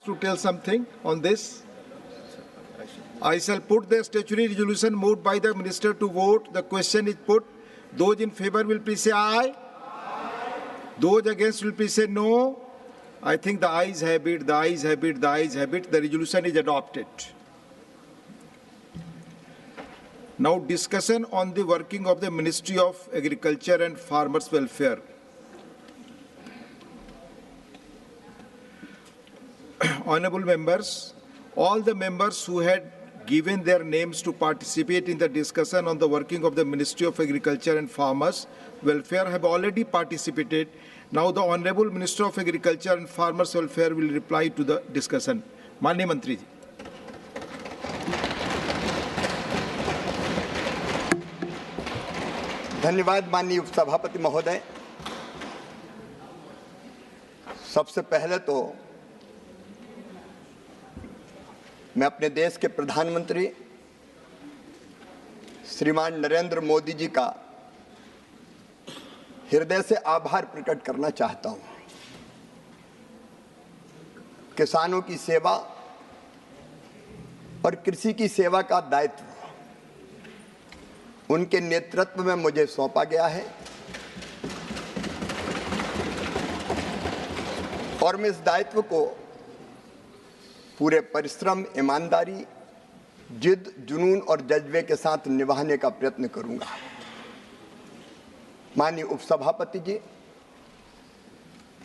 to tell something on this? I shall put the statutory resolution moved by the minister to vote. The question is put. Those in favor will please say aye. Those against will please say no. I think the ayes have it, the ayes have it, the ayes have it. The resolution is adopted. Now discussion on the working of the Ministry of Agriculture and Farmers Welfare. Honorable members, all the members who had given their names to participate in the discussion on the working of the Ministry of Agriculture and Farmers Welfare have already participated. Now the Honorable Minister of Agriculture and Farmers Welfare will reply to the discussion. माननीय मंत्री जी। धन्यवाद माननीय उपसभापति महोदय। सबसे पहले तो मैं अपने देश के प्रधानमंत्री श्रीमान नरेंद्र मोदी जी का हृदय से आभार प्रकट करना चाहता हूं। किसानों की सेवा और कृषि की सेवा का दायित्व उनके नेतृत्व में मुझे सौंपा गया है और मैं इस दायित्व को पूरे परिश्रम, ईमानदारी, जिद, जुनून और जज्बे के साथ निभाने का प्रयत्न करूंगा। माननीय उपसभापति जी,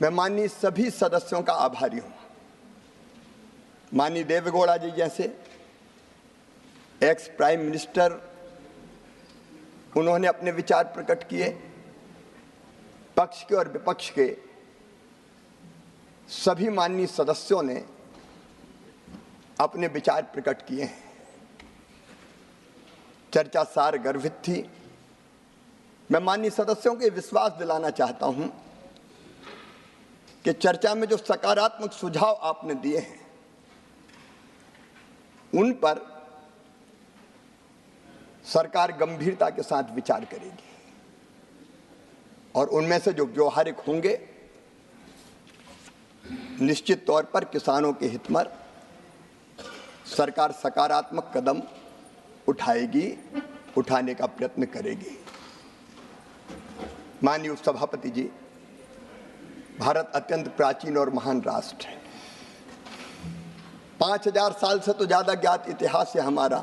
मैं माननीय सभी सदस्यों का आभारी हूं। माननीय देवेगौड़ा जी जैसे एक्स प्राइम मिनिस्टर, उन्होंने अपने विचार प्रकट किए। पक्ष के और विपक्ष के सभी माननीय सदस्यों ने अपने विचार प्रकट किए हैं। चर्चा सार गर्भित थी। मैं माननीय सदस्यों को विश्वास दिलाना चाहता हूं कि चर्चा में जो सकारात्मक सुझाव आपने दिए हैं उन पर सरकार गंभीरता के साथ विचार करेगी और उनमें से जो व्यवहारिक होंगे निश्चित तौर पर किसानों के हित में सरकार सकारात्मक कदम उठाएगी, उठाने का प्रयत्न करेगी। माननीय उपसभापति जी, भारत अत्यंत प्राचीन और महान राष्ट्र है। 5000 साल से तो ज्यादा ज्ञात इतिहास है हमारा।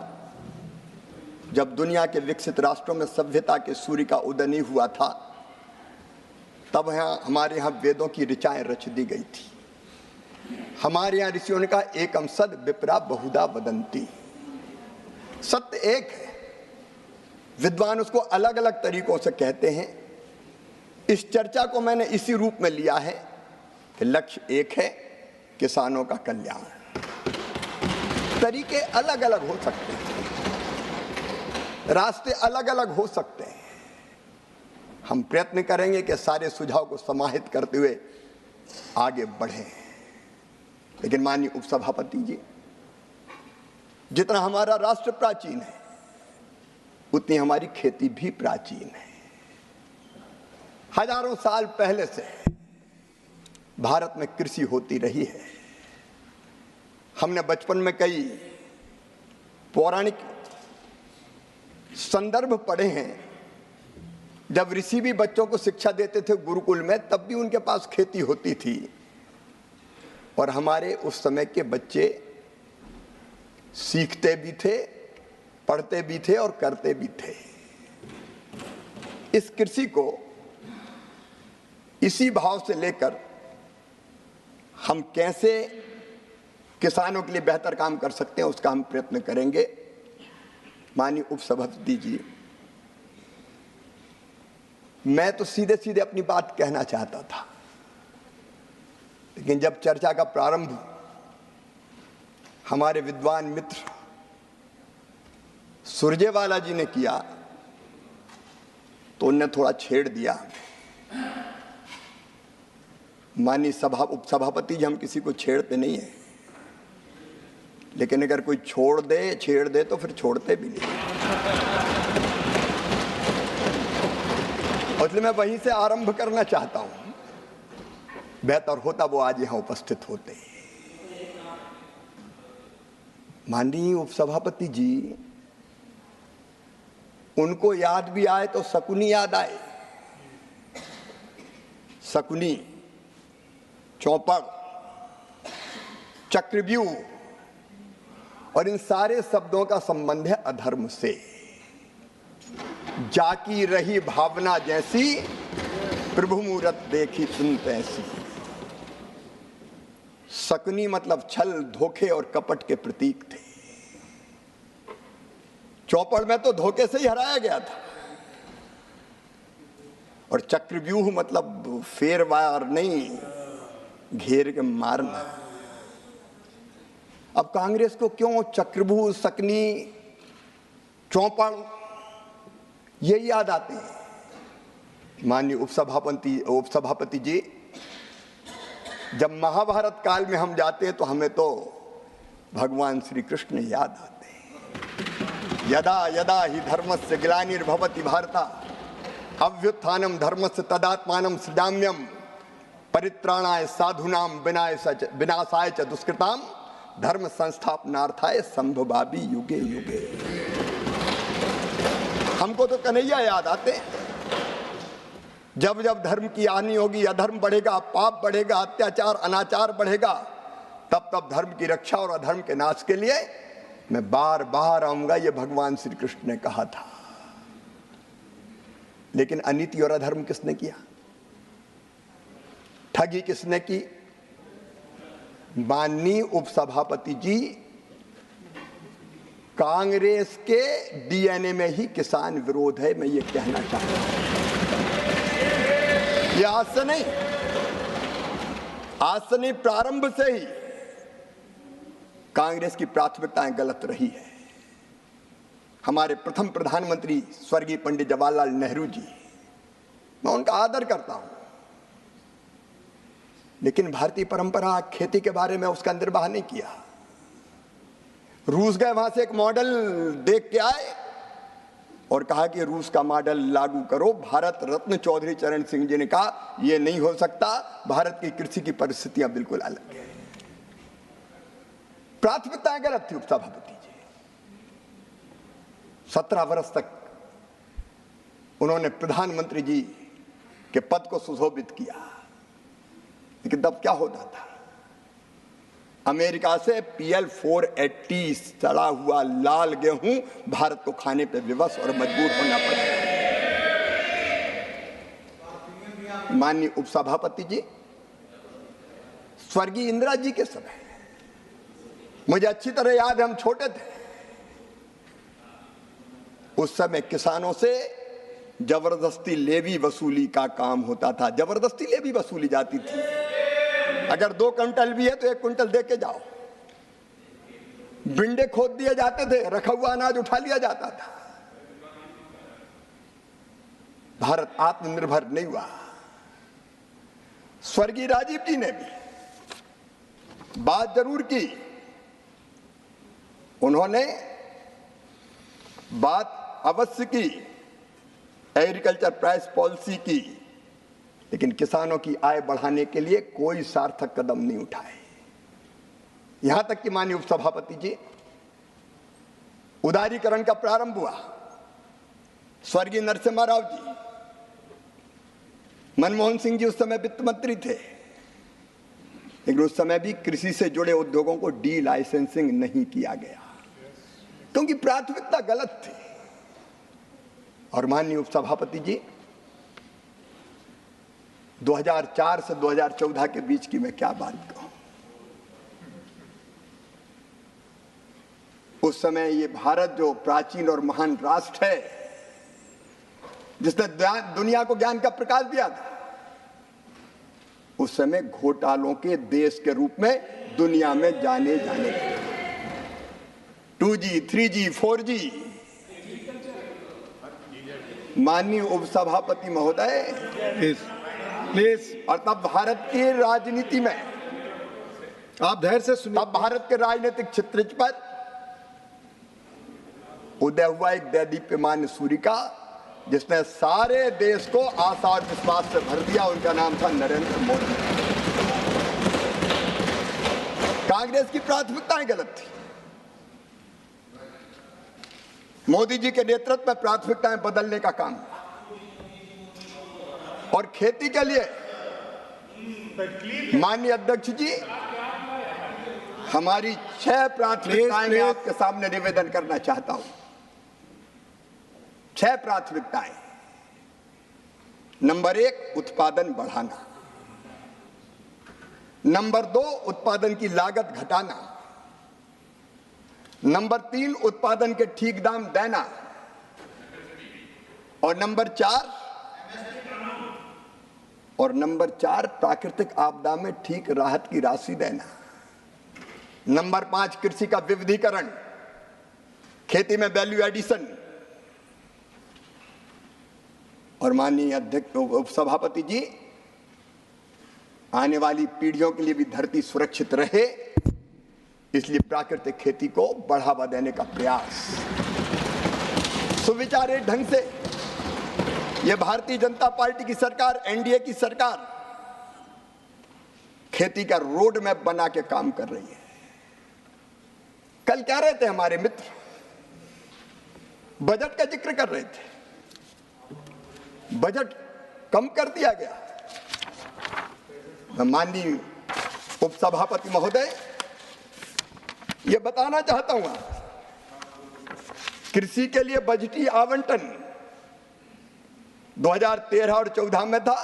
जब दुनिया के विकसित राष्ट्रों में सभ्यता के सूर्य का उदय नहीं हुआ था, तब हमारे यहाँ वेदों की ऋचाएं रच दी गई थी। हमारे यहाँ ऋषियों ने कहा एकम सद विप्रा बहुधा वदंती। सत्य एक है, विद्वान उसको अलग अलग तरीकों से कहते हैं। इस चर्चा को मैंने इसी रूप में लिया है कि लक्ष्य एक है, किसानों का कल्याण। तरीके अलग अलग हो सकते हैं, रास्ते अलग अलग हो सकते हैं। हम प्रयत्न करेंगे कि सारे सुझाव को समाहित करते हुए आगे बढ़ें। लेकिन माननीय उपसभापति जी, जितना हमारा राष्ट्र प्राचीन है उतनी हमारी खेती भी प्राचीन है। हजारों साल पहले से भारत में कृषि होती रही है। हमने बचपन में कई पौराणिक संदर्भ पढ़े हैं। जब ऋषि भी बच्चों को शिक्षा देते थे गुरुकुल में, तब भी उनके पास खेती होती थी और हमारे उस समय के बच्चे सीखते भी थे, पढ़ते भी थे और करते भी थे। इस कृषि को इसी भाव से लेकर हम कैसे किसानों के लिए बेहतर काम कर सकते हैं, उसका हम प्रयत्न करेंगे। माननीय उपसभापति जी, मैं तो सीधे सीधे अपनी बात कहना चाहता था, लेकिन जब चर्चा का प्रारंभ हमारे विद्वान मित्र सुरजेवाला जी ने किया तो उनने थोड़ा छेड़ दिया। माननीय उपसभापति जी, हम किसी को छेड़ते नहीं हैं, लेकिन अगर कोई छेड़ दे तो फिर छोड़ते भी नहीं। इसलिए मैं वहीं से आरंभ करना चाहता हूं। बेहतर होता वो आज यहां उपस्थित होते। माननीय उपसभापति जी, उनको याद भी आए तो शकुनी याद आए। शकुनी, चौपड़, चक्रव्यूह, और इन सारे शब्दों का संबंध है अधर्म से। जाकी रही भावना जैसी, प्रभु मूरत देखी तुम तैसी। शकुनी मतलब छल, धोखे और कपट के प्रतीक थे। चौपड़ में तो धोखे से ही हराया गया था। और चक्रव्यूह मतलब फेरवार नहीं, घेर के मारना। अब कांग्रेस को क्यों चक्रव्यूह, शकुनी, चौपड़ ये याद आते हैं? माननीय उपसभापति जी, जब महाभारत काल में हम जाते हैं तो हमें तो भगवान श्री कृष्ण याद आते हैं। यदा यदा ही धर्मस्य ग्लानिर्भवति भारत अभ्युत्थानम धर्मस्य तदात्मानं सृजाम्यहम् परित्राणाय साधूनां विनाशाय च दुष्कृतां धर्म संस्थापनार्थाय संभवामि युगे युगे। हमको तो कन्हैया याद आते हैं। जब जब धर्म की हानि होगी, अधर्म बढ़ेगा, पाप बढ़ेगा, अत्याचार अनाचार बढ़ेगा, तब तब धर्म की रक्षा और अधर्म के नाश के लिए मैं बार बार आऊंगा, ये भगवान श्री कृष्ण ने कहा था। लेकिन अनीति और अधर्म किसने किया? ठगी किसने की? माननीय उपसभापति जी, कांग्रेस के डीएनए में ही किसान विरोध है, मैं ये कहना चाहता हूं। ये आज से नहीं, प्रारंभ से ही कांग्रेस की प्राथमिकताएं गलत रही है। हमारे प्रथम प्रधानमंत्री स्वर्गीय पंडित जवाहरलाल नेहरू जी, मैं उनका आदर करता हूं, लेकिन भारतीय परंपरा खेती के बारे में उसका निर्वाह नहीं किया। रूस गए, वहां से एक मॉडल देख के आए और कहा कि रूस का मॉडल लागू करो। भारत रत्न चौधरी चरण सिंह जी ने कहा यह नहीं हो सकता, भारत की कृषि की परिस्थितियां बिल्कुल अलग है। प्राथमिकताएं गलत थी उपसभापति जी। 17 वर्ष तक उन्होंने प्रधानमंत्री जी के पद को सुशोभित किया, लेकिन तब क्या होता था? अमेरिका से PL 480 सड़ा हुआ लाल गेहूं भारत को खाने पे विवश और मजबूर होना पड़ा। माननीय उपसभापति जी, स्वर्गीय इंदिरा जी के समय, मुझे अच्छी तरह याद है, हम छोटे थे उस समय, किसानों से जबरदस्ती लेवी वसूली का काम होता था। जबरदस्ती लेवी वसूली जाती थी। अगर 2 क्विंटल भी है तो 1 क्विंटल दे के जाओ। बिंडे खोद दिए जाते थे, रखा हुआ अनाज उठा लिया जाता था। भारत आत्मनिर्भर नहीं हुआ। स्वर्गीय राजीव जी ने भी बात जरूर की, उन्होंने बात अवश्य की एग्रीकल्चर प्राइस पॉलिसी की, लेकिन किसानों की आय बढ़ाने के लिए कोई सार्थक कदम नहीं उठाए। यहां तक कि माननीय उपसभापति जी, उदारीकरण का प्रारंभ हुआ। स्वर्गीय नरसिम्हा राव जी, मनमोहन सिंह जी उस समय वित्त मंत्री थे, लेकिन उस समय भी कृषि से जुड़े उद्योगों को डी लाइसेंसिंग नहीं किया गया, क्योंकि प्राथमिकता गलत थी। और माननीय उपसभापति जी, 2004 से 2014 के बीच की मैं क्या बात कहूं। उस समय ये भारत जो प्राचीन और महान राष्ट्र है, जिसने दुनिया को ज्ञान का प्रकाश दिया था, उस समय घोटालों के देश के रूप में दुनिया में जाने लगे। 2G, 3G, 4G। माननीय उपसभापति महोदय, प्लीज। और तब भारत की राजनीति में, आप धैर्य से सुनिए, तब भारत के राजनीतिक क्षेत्र पर उदय हुआ एक दैदीप्यमान सूर्य का, जिसने सारे देश को आशा और विश्वास से भर दिया। उनका नाम था नरेंद्र मोदी। कांग्रेस की प्राथमिकताएं गलत थी। मोदी जी के नेतृत्व में प्राथमिकताएं बदलने का काम, और खेती के लिए माननीय अध्यक्ष जी हमारी 6 प्राथमिकताएं मैं आपके सामने निवेदन करना चाहता हूं। 6 प्राथमिकताएं। नंबर 1, उत्पादन बढ़ाना। नंबर 2, उत्पादन की लागत घटाना। नंबर 3, उत्पादन के ठीक दाम देना। और नंबर 4, प्राकृतिक आपदा में ठीक राहत की राशि देना। नंबर 5, कृषि का विविधीकरण, खेती में वैल्यू एडिशन। और माननीय अध्यक्ष उपसभापति जी, आने वाली पीढ़ियों के लिए भी धरती सुरक्षित रहे, इसलिए प्राकृतिक खेती को बढ़ावा देने का प्रयास। सुविचारे ढंग से यह भारतीय जनता पार्टी की सरकार, एनडीए की सरकार खेती का रोड मैप बना के काम कर रही है। कल कह रहे थे हमारे मित्र, बजट का जिक्र कर रहे थे, बजट कम कर दिया गया। मैं माननीय उपसभापति महोदय ये बताना चाहता हूं, कृषि के लिए बजटीय आवंटन 2013 और 14 में था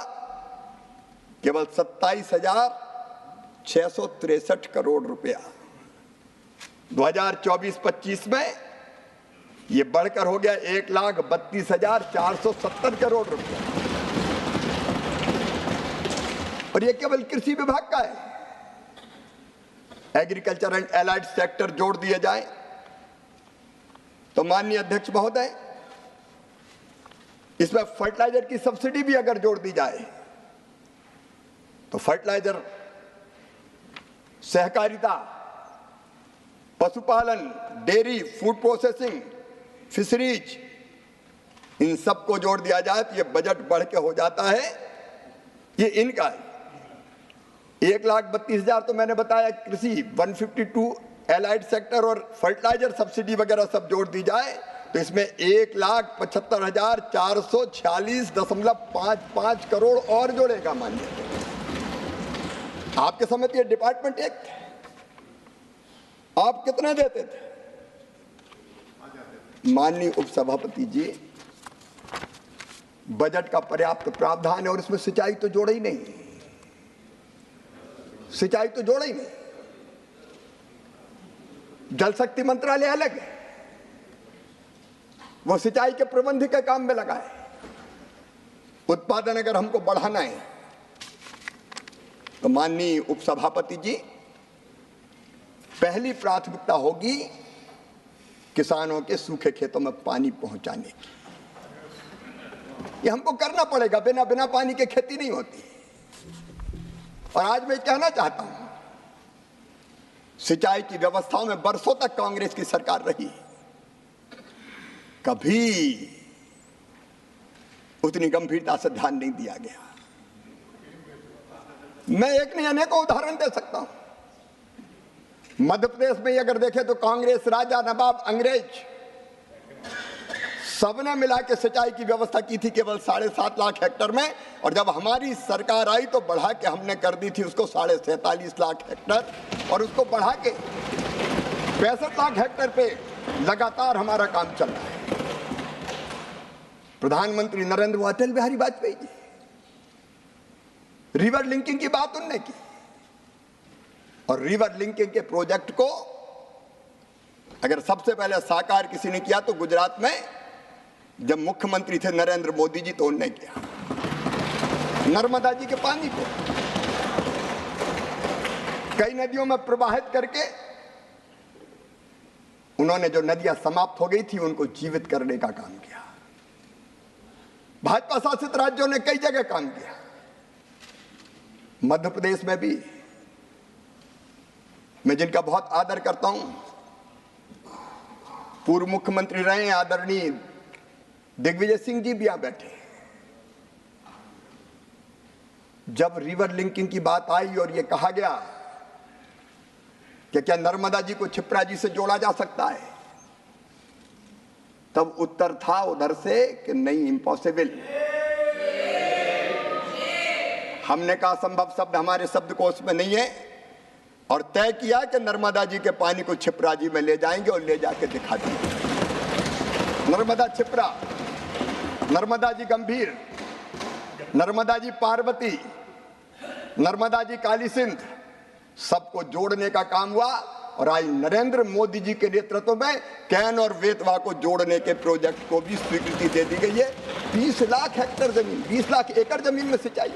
केवल 27,663 करोड़ रुपया। 2024-25 में ये बढ़कर हो गया 1,32,470 करोड़ रुपया, और ये केवल कृषि विभाग का है। एग्रीकल्चर एंड एलाइड सेक्टर जोड़ दिए जाए तो माननीय अध्यक्ष महोदय, इसमें फर्टिलाइजर की सब्सिडी भी अगर जोड़ दी जाए तो फर्टिलाइजर, सहकारिता, पशुपालन, डेयरी, फूड प्रोसेसिंग, फिशरीज, इन सबको जोड़ दिया जाए तो ये बजट बढ़ के हो जाता है, ये इनका है 1,32,000 तो मैंने बताया कृषि, 152 एलाइड सेक्टर और फर्टिलाइजर सब्सिडी वगैरह सब जोड़ दी जाए तो इसमें 1,75,446.55 करोड़ और जोड़ेगा। मानिए आपके समय तो ये डिपार्टमेंट एक थे, आप कितने देते थे? माननीय उपसभापति जी, बजट का पर्याप्त प्रावधान है और इसमें सिंचाई तो जोड़ा ही नहीं, सिंचाई तो जोड़ा ही नहीं। जल शक्ति मंत्रालय अलग है, वो सिंचाई के प्रबंध के काम में लगा है। उत्पादन अगर हमको बढ़ाना है तो माननीय उपसभापति जी, पहली प्राथमिकता होगी किसानों के सूखे खेतों में पानी पहुंचाने की। ये हमको करना पड़ेगा, बिना पानी के खेती नहीं होती। और आज मैं कहना चाहता हूं, सिंचाई की व्यवस्थाओं में बरसों तक कांग्रेस की सरकार रही, कभी उतनी गंभीरता से ध्यान नहीं दिया गया। मैं एक नहीं अनेकों उदाहरण दे सकता हूं। मध्य प्रदेश में अगर देखें तो कांग्रेस, राजा, नवाब, अंग्रेज सबने मिला के सिंचाई की व्यवस्था की थी केवल 7.5 लाख हेक्टेयर में, और जब हमारी सरकार आई तो बढ़ा के हमने कर दी थी उसको 47.5 लाख हेक्टेयर, और उसको बढ़ा के 65 लाख हेक्टेयर पे लगातार हमारा काम चल रहा है। प्रधानमंत्री नरेंद्र अटल बिहारी वाजपेयी जी, रिवर लिंकिंग की बात उन्होंने की, और रिवर लिंकिंग के प्रोजेक्ट को अगर सबसे पहले साकार किसी ने किया तो गुजरात में जब मुख्यमंत्री थे नरेंद्र मोदी जी, तो उन्होंने किया। नर्मदा जी के पानी को कई नदियों में प्रवाहित करके उन्होंने जो नदियां समाप्त हो गई थी उनको जीवित करने का काम किया। भाजपा शासित राज्यों ने कई जगह काम किया। मध्य प्रदेश में भी मैं जिनका बहुत आदर करता हूं, पूर्व मुख्यमंत्री रहे आदरणीय दिग्विजय सिंह जी भी यहां बैठे। जब रिवर लिंकिंग की बात आई और यह कहा गया कि क्या नर्मदा जी को क्षिप्रा जी से जोड़ा जा सकता है, तब उत्तर था उधर से कि नहीं, इम्पॉसिबल। हमने कहा संभव शब्द हमारे शब्दकोश में नहीं है, और तय किया कि नर्मदा जी के पानी को छिप्रा जी में ले जाएंगे और ले जाके दिखा देंगे। नर्मदा छिप्रा, नर्मदा जी गंभीर, नर्मदा जी पार्वती, नर्मदा जी काली सिंध, सबको जोड़ने का काम हुआ। और आज नरेंद्र मोदी जी के नेतृत्व में कैन और बेतवा को जोड़ने के प्रोजेक्ट को भी स्वीकृति दे दी गई है। 20 लाख हेक्टेयर जमीन, 20 लाख एकड़ जमीन में सिंचाई,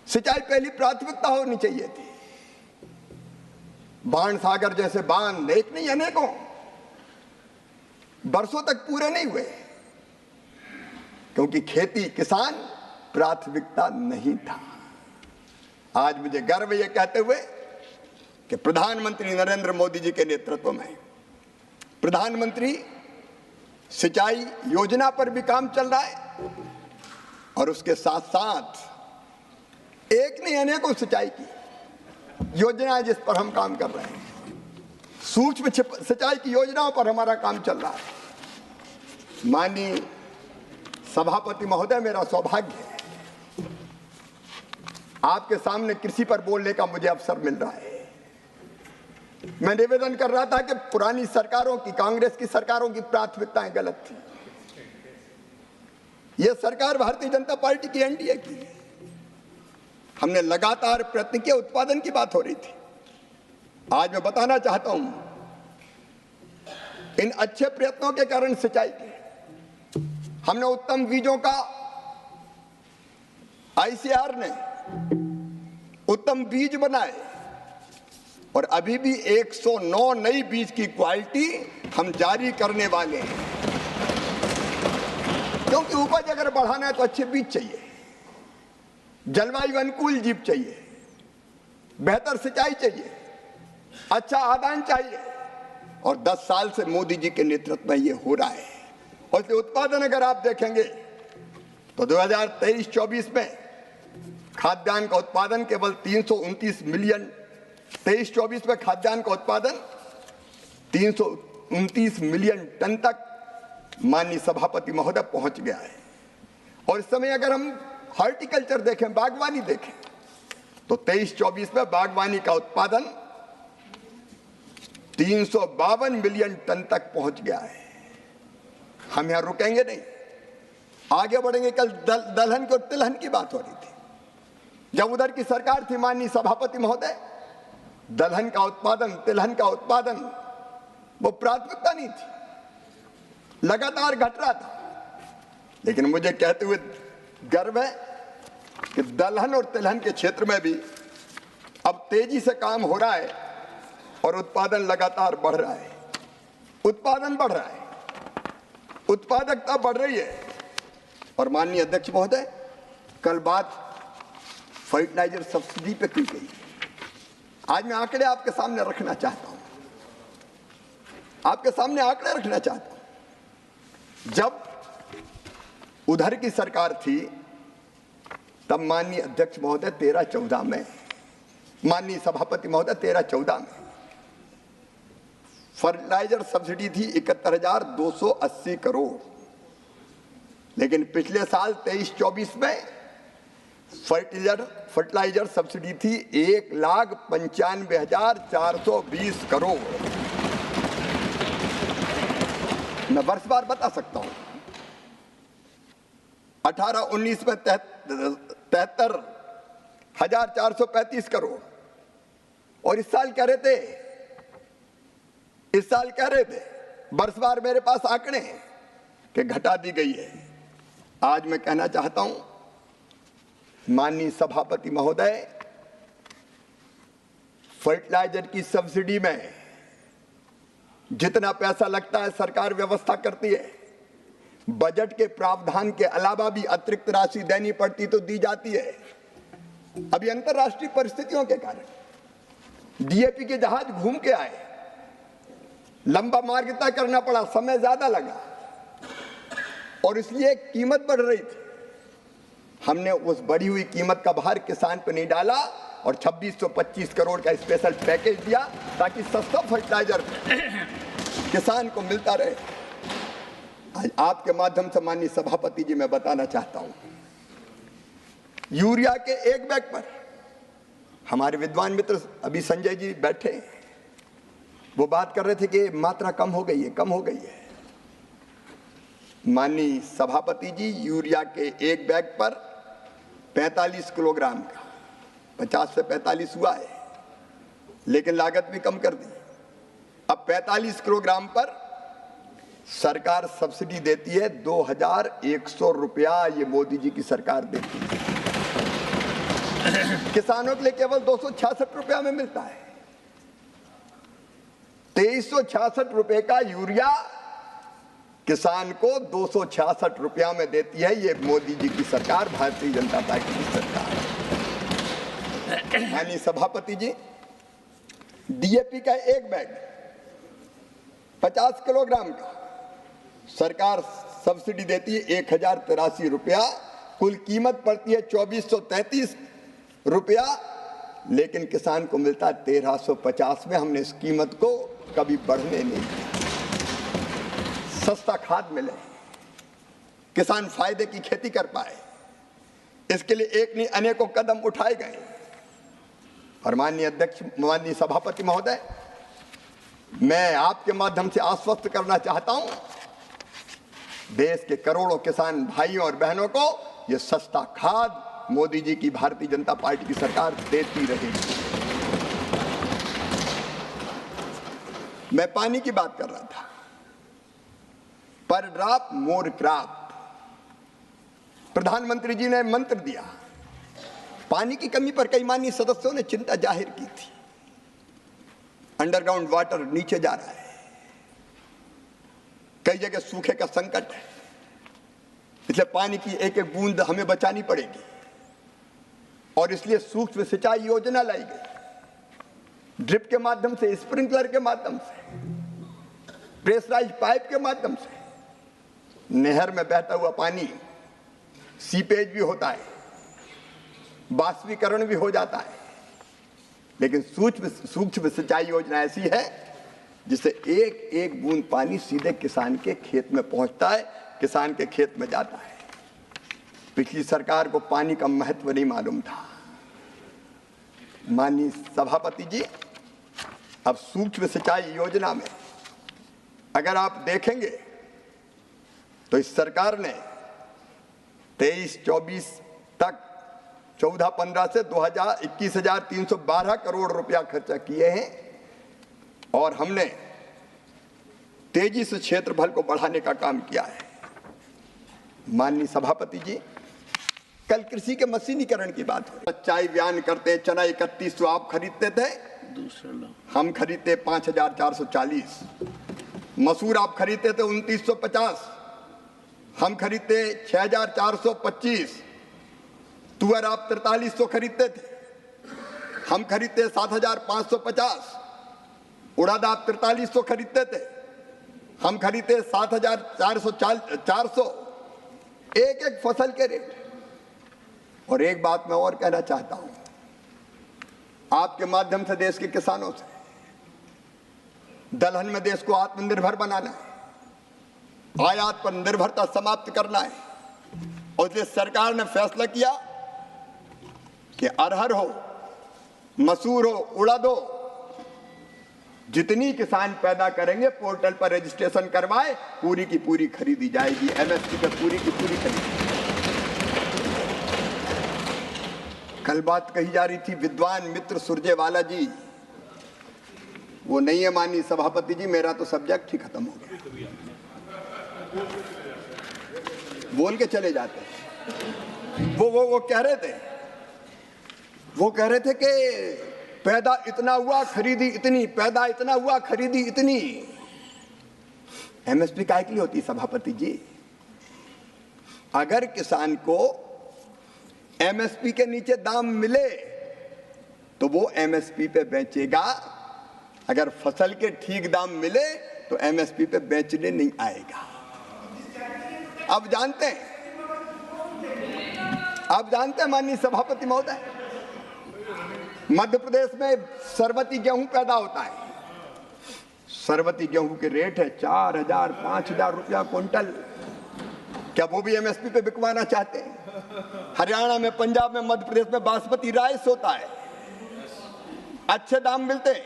सिंचाई पहली प्राथमिकता होनी चाहिए थी। बाण सागर जैसे बांध एक नहीं अनेकों बरसों तक पूरे नहीं हुए, क्योंकि खेती किसान प्राथमिकता नहीं था। आज मुझे गर्व यह कहते हुए कि प्रधानमंत्री नरेंद्र मोदी जी के नेतृत्व में प्रधानमंत्री सिंचाई योजना पर भी काम चल रहा है, और उसके साथ साथ एक नहीं अनेकों सिंचाई की योजना जिस पर हम काम कर रहे हैं। सूक्ष्म सिंचाई की योजनाओं पर हमारा काम चल रहा है। माननीय सभापति महोदय, मेरा सौभाग्य है आपके सामने कृषि पर बोलने का मुझे अवसर मिल रहा है। मैं निवेदन कर रहा था कि पुरानी सरकारों की, कांग्रेस की सरकारों की प्राथमिकताएं गलत थी। यह सरकार भारतीय जनता पार्टी की, एनडीए की। हमने लगातार प्रयत्न किए, उत्पादन की बात हो रही थी। आज मैं बताना चाहता हूं, इन अच्छे प्रयत्नों के कारण सिंचाई की हमने उत्तम बीजों का, आईसीआर ने उत्तम बीज बनाए, और अभी भी 109 नई बीज की क्वालिटी हम जारी करने वाले हैं। क्योंकि उपज अगर बढ़ाना है तो अच्छे बीज चाहिए, जलवायु अनुकूल जीव चाहिए, बेहतर सिंचाई चाहिए, अच्छा आदान चाहिए, और 10 साल से मोदी जी के नेतृत्व में ये हो रहा है। और इसलिए उत्पादन अगर आप देखेंगे तो 2023-24 में खाद्यान्न का उत्पादन केवल 329 मिलियन, 23-24 में खाद्यान्न का उत्पादन 329 मिलियन टन तक माननीय सभापति महोदय पहुंच गया है। और इस समय अगर हम हॉर्टिकल्चर देखें, बागवानी देखें, तो 23-24 में बागवानी का उत्पादन 352 मिलियन टन तक पहुंच गया है। हम यहां रुकेंगे नहीं, आगे बढ़ेंगे। कल दलहन और तिलहन की बात हो रही थी। जब उधर की सरकार थी माननीय सभापति महोदय, दलहन का उत्पादन, तिलहन का उत्पादन वो प्राथमिकता नहीं थी, लगातार घट रहा था। लेकिन मुझे कहते हुए गर्व है कि दलहन और तिलहन के क्षेत्र में भी अब तेजी से काम हो रहा है और उत्पादन लगातार बढ़ रहा है। उत्पादन बढ़ रहा है, उत्पादकता बढ़ रही है। और माननीय अध्यक्ष महोदय, कल बात फर्टिलाइजर सब्सिडी पे की गई। आज मैं आंकड़े आपके सामने रखना चाहता हूं, आपके सामने आंकड़े रखना चाहता हूं। जब उधर की सरकार थी तब माननीय अध्यक्ष महोदय 13-14 में, माननीय सभापति महोदय 13-14 में फर्टिलाइजर सब्सिडी थी 71,280 करोड़। लेकिन पिछले साल 23-24 में फर्टिलाइजर सब्सिडी थी 1,95,420 करोड़। मैं वर्षवार बता सकता हूं। 18-19 में 73,435 करोड़, और इस साल कह रहे थे वर्षवार मेरे पास आंकड़े हैं कि घटा दी गई है। आज मैं कहना चाहता हूं माननीय सभापति महोदय, फर्टिलाइजर की सब्सिडी में जितना पैसा लगता है सरकार व्यवस्था करती है। बजट के प्रावधान के अलावा भी अतिरिक्त राशि देनी पड़ती तो दी जाती है। अभी अंतर्राष्ट्रीय परिस्थितियों के कारण डीएपी के जहाज घूम के आए, लंबा मार्ग तय करना पड़ा, समय ज्यादा लगा और इसलिए कीमत बढ़ रही थी। हमने उस बढ़ी हुई कीमत का भार किसान पर नहीं डाला और 2625 करोड़ का स्पेशल पैकेज दिया ताकि सस्ता फर्टिलाइजर किसान को मिलता रहे। आज आपके माध्यम से माननीय सभापति जी मैं बताना चाहता हूं, यूरिया के एक बैग पर हमारे विद्वान मित्र अभी संजय जी बैठे, वो बात कर रहे थे कि मात्रा कम हो गई है, कम हो गई है। माननीय सभापति जी, यूरिया के एक बैग पर 45 किलोग्राम का, 50 से 45 हुआ है, लेकिन लागत भी कम कर दी। अब 45 किलोग्राम पर सरकार सब्सिडी देती है 2100 रुपया, ये मोदी जी की सरकार देती है। किसानों के लिए केवल 266 रुपया में मिलता है। 2366 रुपए का यूरिया किसान को 266 रुपया में देती है ये मोदी जी की सरकार, भारतीय जनता पार्टी की सरकार। माननीय सभापति जी, डीएपी का एक बैग 50 किलोग्राम का सरकार सब्सिडी देती है 1083 रुपया, कुल कीमत पड़ती है 2433 रुपया, लेकिन किसान को मिलता है 1350 में। हमने इस कीमत को कभी बढ़ने नहीं दिया। सस्ता खाद मिले, किसान फायदे की खेती कर पाए, इसके लिए एक नहीं अनेकों कदम उठाए गए। और माननीय अध्यक्ष, माननीय सभापति महोदय, मैं आपके माध्यम से आश्वस्त करना चाहता हूं, देश के करोड़ों किसान भाइयों और बहनों को यह सस्ता खाद मोदी जी की भारतीय जनता पार्टी की सरकार देती रहेगी। मैं पानी की बात कर रहा था, पर ड्रॉप मोर क्रॉप, प्रधानमंत्री जी ने मंत्र दिया। पानी की कमी पर कई माननीय सदस्यों ने चिंता जाहिर की थी। अंडरग्राउंड वाटर नीचे जा रहा है, कई जगह सूखे का संकट है, इसलिए पानी की एक एक बूंद हमें बचानी पड़ेगी और इसलिए सूक्ष्म सिंचाई योजना लाई गई। ड्रिप के माध्यम से, स्प्रिंकलर के माध्यम से, प्रेशराइज पाइप के माध्यम से नहर में बहता हुआ पानी सीपेज भी होता है, बाष्पीकरण भी हो जाता है, लेकिन सूक्ष्म सिंचाई योजना ऐसी है जिससे एक एक बूंद पानी सीधे किसान के खेत में पहुंचता है, किसान के खेत में जाता है। पिछली सरकार को पानी का महत्व नहीं मालूम था। माननीय सभापति जी, अब सूक्ष्म सिंचाई योजना में अगर आप देखेंगे तो इस सरकार ने 23-24 तक 14-15 से 21,312 करोड़ रुपया खर्चा किए हैं और हमने तेजी से क्षेत्रफल को बढ़ाने का काम किया है। माननीय सभापति जी, कल कृषि के मशीनीकरण की बात हो, सच्चाई बयान करते, चना 3100 आप खरीदते थे, हम खरीदते 5,440, मसूर आप खरीदते थे 2,950, हम खरीदते 6,425, तुअर आप 4300 खरीदते थे, हम खरीदते 7,550, उड़द आप 4300 खरीदते थे, हम खरीदते 7,400, एक एक फसल के रेट। और एक बात मैं और कहना चाहता हूं, आपके माध्यम से देश के किसानों से, दलहन में देश को आत्मनिर्भर बनाना है, आयात पर निर्भरता समाप्त करना है, और इसलिए सरकार ने फैसला किया कि अरहर हो, मसूर हो, उड़द हो, जितनी किसान पैदा करेंगे पोर्टल पर रजिस्ट्रेशन करवाए, पूरी की पूरी खरीदी जाएगी, एमएसपी पर पूरी की पूरी खरीदी। कल बात कही जा रही थी, विद्वान मित्र सुरजेवाला जी, वो नहीं है माननीय सभापति जी, मेरा तो सब्जेक्ट ही खत्म हो गया, बोल के चले जाते हैं। वो कह रहे थे कि पैदा इतना हुआ खरीदी इतनी, पैदा इतना हुआ खरीदी इतनी। एमएसपी काय के लिए होती सभापति जी? अगर किसान को एमएसपी के नीचे दाम मिले तो वो एमएसपी पे बेचेगा, अगर फसल के ठीक दाम मिले तो एमएसपी पे बेचने नहीं आएगा। अब जानते हैं माननीय सभापति महोदय, मध्य प्रदेश में सरबती गेहूं पैदा होता है, सरबती गेहूं के रेट है 4,000 5,000 रुपया क्विंटल। क्या वो भी एमएसपी पे बिकवाना चाहते हैं? हरियाणा में, पंजाब में, मध्य प्रदेश में बासमती राइस होता है, अच्छे दाम मिलते हैं।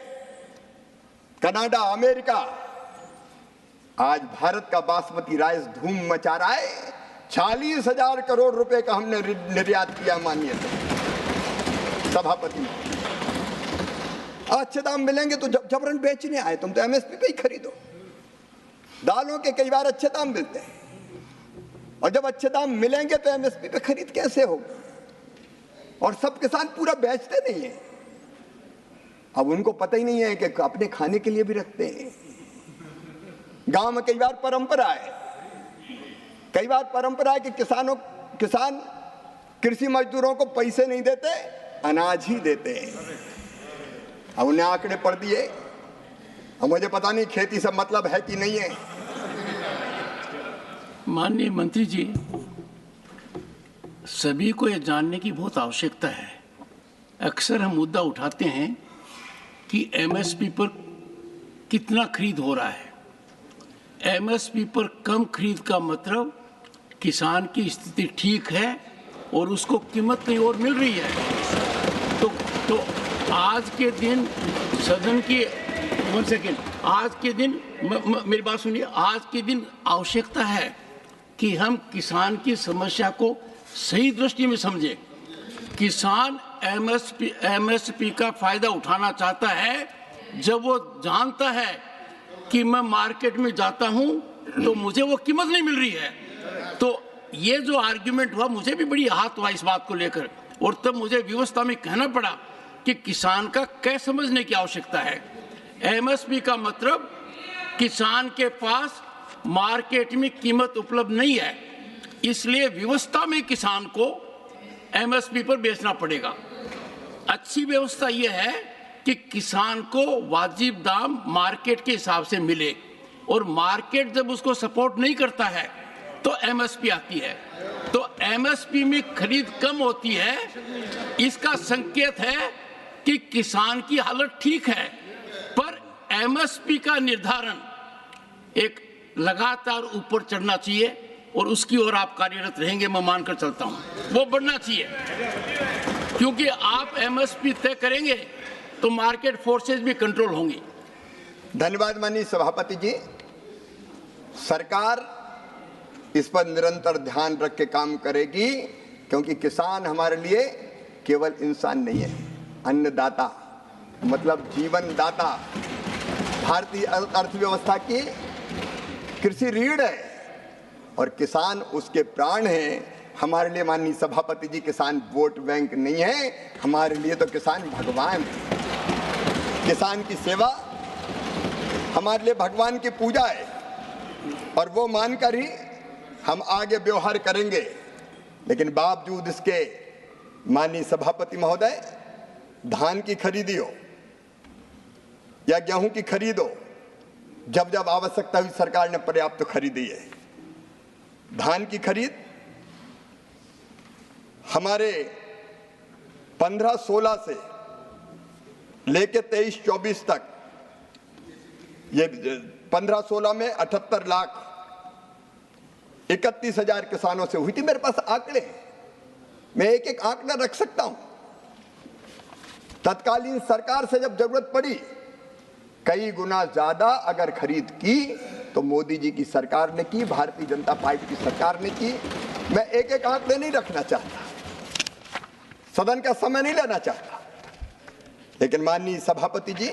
कनाडा, अमेरिका, आज भारत का बासमती राइस धूम मचा रहा है। 40,000 करोड़ रुपए का हमने निर्यात किया माननीय सभापति। अच्छे दाम मिलेंगे तो जबरन बेचने आए, तुम तो एमएसपी पे ही खरीदो। दालों के कई बार अच्छे दाम मिलते हैं, और जब अच्छे दाम मिलेंगे तो एमएसपी पे खरीद कैसे होगा? और सब किसान पूरा बेचते नहीं है। अब उनको पता ही नहीं है कि अपने खाने के लिए भी रखते हैं। गांव में कई बार परंपरा है कि किसान कृषि मजदूरों को पैसे नहीं देते, अनाज ही देते हैं। अब उन्हें आंकड़े पढ़ दिए, अब मुझे पता नहीं खेती से मतलब है कि नहीं है। माननीय मंत्री जी, सभी को यह जानने की बहुत आवश्यकता है। अक्सर हम मुद्दा उठाते हैं कि एमएसपी पर कितना खरीद हो रहा है। एमएसपी पर कम खरीद का मतलब किसान की स्थिति ठीक है और उसको कीमत कहीं और मिल रही है। तो आज के दिन सदन की आज के दिन मेरी बात सुनिए, आज के दिन आवश्यकता है कि हम किसान की समस्या को सही दृष्टि में समझें। किसान एमएसपी का फायदा उठाना चाहता है जब वो जानता है कि मैं मार्केट में जाता हूं तो मुझे वो कीमत नहीं मिल रही है। तो ये जो आर्ग्यूमेंट हुआ, मुझे भी बड़ी आहत हुआ इस बात को लेकर, और तब मुझे व्यवस्था में कहना पड़ा कि किसान का क्या समझने की आवश्यकता है। एमएसपी का मतलब किसान के पास मार्केट में कीमत उपलब्ध नहीं है, इसलिए व्यवस्था में किसान को एमएसपी पर बेचना पड़ेगा। अच्छी व्यवस्था यह है कि किसान को वाजिब दाम मार्केट के हिसाब से मिले, और मार्केट जब उसको सपोर्ट नहीं करता है तो एमएसपी आती है। तो एमएसपी में खरीद कम होती है, इसका संकेत है कि किसान की हालत ठीक है। पर एमएसपी का निर्धारण एक लगातार ऊपर चढ़ना चाहिए, और उसकी ओर आप कार्यरत रहेंगे, मैं मानकर चलता हूं। वो बढ़ना चाहिए, क्योंकि आप एमएसपी तय करेंगे तो मार्केट फोर्सेस भी कंट्रोल होंगी। धन्यवाद माननीय सभापति जी। सरकार इस पर निरंतर ध्यान रख के काम करेगी, क्योंकि किसान हमारे लिए केवल इंसान नहीं है, अन्नदाता मतलब जीवन दाता। भारतीय अर्थव्यवस्था की कृषि रीढ़ है और किसान उसके प्राण हैं। हमारे लिए माननीय सभापति जी किसान वोट बैंक नहीं है, हमारे लिए तो किसान भगवान है। किसान की सेवा हमारे लिए भगवान की पूजा है, और वो मानकर ही हम आगे व्यवहार करेंगे। लेकिन बावजूद इसके माननीय सभापति महोदय, धान की खरीदी हो या गेहूं की खरीद हो, जब जब आवश्यकता हुई सरकार ने पर्याप्त खरीदी है। धान की खरीद हमारे 15-16 से लेके 23-24 तक, ये 15-16 में 78 लाख 31 हजार किसानों से हुई थी। मेरे पास आंकड़े, मैं एक एक आंकड़ा रख सकता हूं। तत्कालीन सरकार से जब जरूरत पड़ी, कई गुना ज्यादा अगर खरीद की तो मोदी जी की सरकार ने की, भारतीय जनता पार्टी की सरकार ने की। मैं एक एक आंकड़े नहीं रखना चाहता, सदन का समय नहीं लेना चाहता, लेकिन माननीय सभापति जी,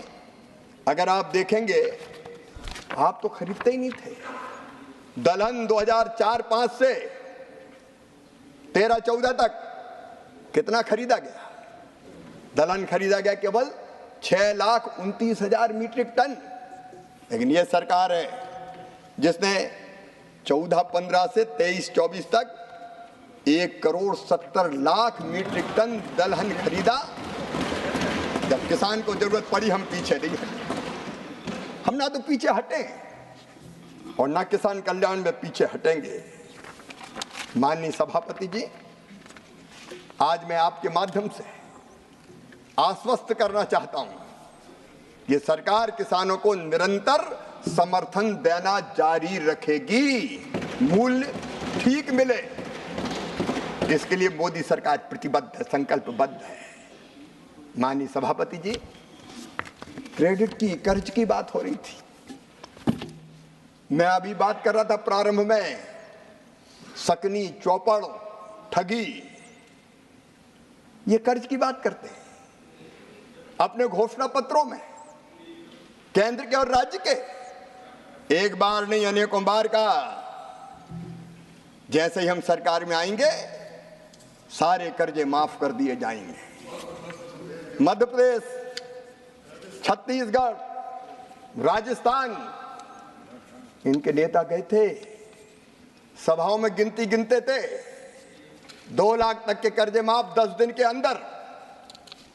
अगर आप देखेंगे, आप तो खरीदते ही नहीं थे। दलहन 2004-05 से 13-14 तक कितना खरीदा गया? दलहन खरीदा गया केवल 6,29,000 मीट्रिक टन। लेकिन यह सरकार है जिसने 14-15 से 23-24 तक 1,70,00,000 मीट्रिक टन दलहन खरीदा। जब किसान को जरूरत पड़ी, हम पीछे नहीं हटे। हम ना तो पीछे हटे और ना किसान कल्याण में पीछे हटेंगे। माननीय सभापति जी, आज मैं आपके माध्यम से आश्वस्त करना चाहता हूं ये सरकार किसानों को निरंतर समर्थन देना जारी रखेगी, मूल्य ठीक मिले, इसके लिए मोदी सरकार प्रतिबद्ध है, संकल्पबद्ध है। माननीय सभापति जी, क्रेडिट की, कर्ज की बात हो रही थी। मैं अभी बात कर रहा था प्रारंभ में, सकनी, चौपड़, ठगी, ये कर्ज की बात करते हैं अपने घोषणा पत्रों में, केंद्र के और राज्य के। एक बार नहीं, अनेकों बार का। जैसे ही हम सरकार में आएंगे सारे कर्जे माफ कर दिए जाएंगे। मध्य प्रदेश, छत्तीसगढ़, राजस्थान, इनके नेता गए थे, सभाओं में गिनती गिनते थे, 2 लाख तक के कर्जे माफ 10 दिन के अंदर,